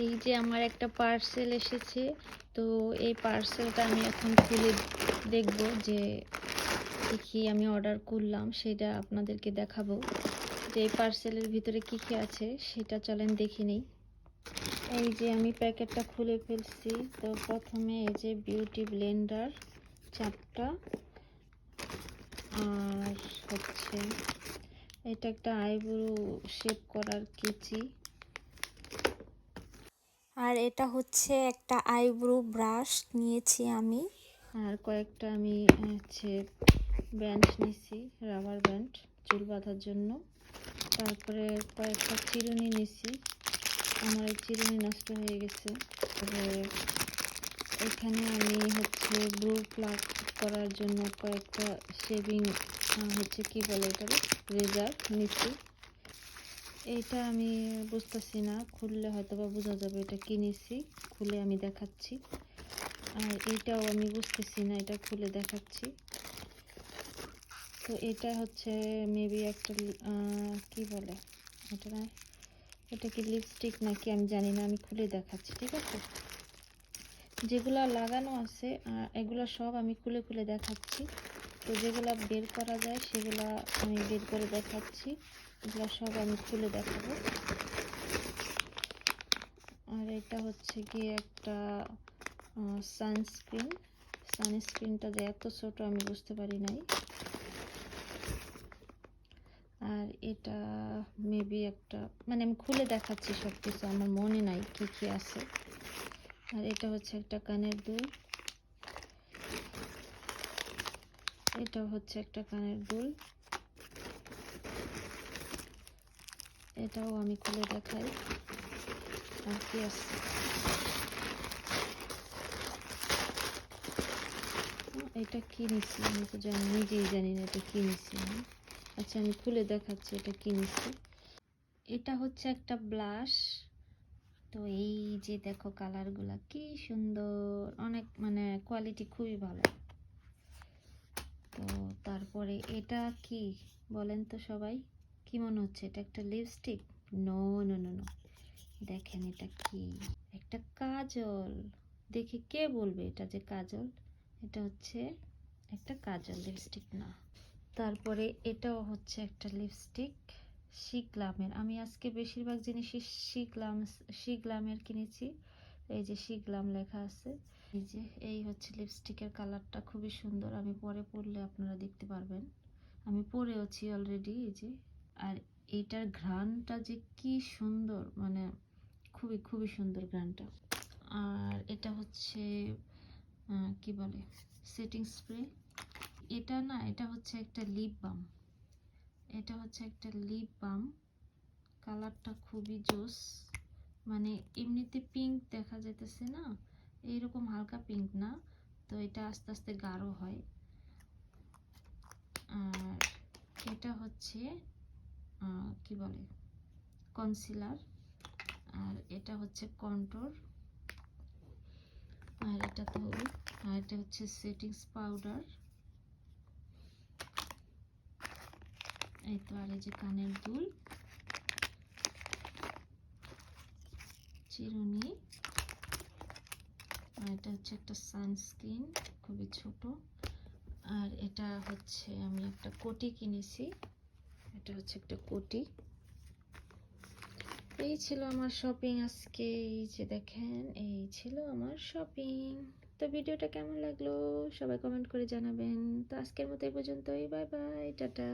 এই যে আমার একটা পার্সেল এসেছে, তো এই পার্সেলটা আমি এখন খুলে দেখব যে কি আমি অর্ডার করলাম, সেটা আপনাদেরকে দেখাবো যে এই পার্সেলের ভিতরে কি কি আছে সেটা চলেন দেখে নিই। এই যে আমি প্যাকেটটা খুলে ফেলছি। তো প্রথমে এই যে বিউটি ব্লেন্ডার 4টা, আর হচ্ছে এটা একটা আইব্রো শেপ করার কেচি, আর এটা হচ্ছে একটা আইব্রো ব্রাশ নিয়েছি আমি। আর কয়েকটা আমি হচ্ছে ব্যান্ড নিছি, রাবার ব্যান্ড চুল বাঁধার জন্য। তারপরে কয়েকটা চিরুনি নিছি, আমার চিরুনি নষ্ট হয়ে গেছে। তবে এখানে আমি হচ্ছে ব্রু প্লাক করার জন্য কয়েকটা শেভিং হচ্ছে কি বলে এটা, রেজার নিছি। এইটা আমি বুঝতেছি না, খুললে হয়তো বা বোঝা যাবে এটা কি নিছি, খুলে আমি দেখাচ্ছি। আর এইটাও আমি বুঝতেছি না, এটা খুলে দেখাচ্ছি। তো এটা হচ্ছে মেবি একটা কি বলে এটা, না এটা কি লিপস্টিক নাকি আমি জানি না, আমি খুলে দেখাচ্ছি, ঠিক আছে? যেগুলো লাগানো আছে এগুলো সব আমি খুলে খুলে দেখাচ্ছি। তো যেগুলো বের করা যায় সেগুলো আমি বের করে দেখাচ্ছি, এগুলো সব আমি খুলে দেখাবো। আর এটা হচ্ছে কি একটা সানস্ক্রিনটা যে এত ছোট আমি বুঝতে পারি নাই। আর এটা মেবি একটা, মানে আমি খুলে দেখাচ্ছি সব কিছু, আমার মনে নাই কি কি আছে। আর এটা হচ্ছে একটা কানের দুল, এটা হচ্ছে একটা কানের দুল, এটাও আমি খুলে দেখাই। আর কি আছে, এটা কি নিচ্ছি আমি তো নিজেই জানি না এটা কি নিচ্ছি আমি। আচ্ছা আমি খুলে দেখাচ্ছি এটা কি নিচ্ছি। এটা হচ্ছে একটা ব্লাশ। তো এই যে দেখো কালারগুলা কি সুন্দর, অনেক মানে কোয়ালিটি খুবই ভালো। তো তারপরে এটা কি বলেন তো সবাই, কি মনে হচ্ছে? এটা একটা lipstick? No no no no, দেখেন এটা কি, একটা কাজল। দেখে কে বলবে এটা যে কাজল? এটা হচ্ছে একটা কাজল, লিপস্টিক না। তারপরে এটাও হচ্ছে একটা লিপস্টিক, শিগ্লামের। আমি আজকে বেশিরভাগ জিনিসই শিগ্লামের কিনেছি। এই যে শিগ্লাম লেখা আছে। এই যে এই হচ্ছে লিপস্টিকের কালারটা খুবই সুন্দর, আমি পরে পরলে আপনারা দেখতে পারবেন, আমি পরেওছি অলরেডি। এই যে, আর এইটার ঘ্রাণটা যে কি সুন্দর, মানে খুবই খুবই সুন্দর ঘ্রাণটা। আর এটা হচ্ছে কি বলে, সেটিং স্প্রে। এটা না, এটা হচ্ছে একটা লিপ বাম, এটা হচ্ছে একটা লিপ বাম। কালারটা খুবই জোস, মানে এমনিতে পিঙ্ক দেখা যাইতেছে না, এইরকম হালকা পিঙ্ক না, তো এটা আস্তে আস্তে গাঢ় হয়। আর এটা হচ্ছে কি বলে, কনসিলার। আর এটা হচ্ছে কন্ট্রোর। আর এটা তো, আর এটা হচ্ছে সেটিংস পাউডার। এই তো, আর এই যে কানের দুল, চিরুনি। আর এটা হচ্ছে একটা সানস্ক্রিন, খুবই ছোট। আর এটা হচ্ছে আমি একটা কোটি কিনেছি, এটা হচ্ছে একটা কোটি। এই ছিল আমার শপিং আজকে, এই যে দেখেন এই ছিল আমার শপিং। তো ভিডিওটা কেমন লাগলো সবাই কমেন্ট করে জানাবেন। তো আজকের মতো এই পর্যন্তই, বাই বাই, টাটা।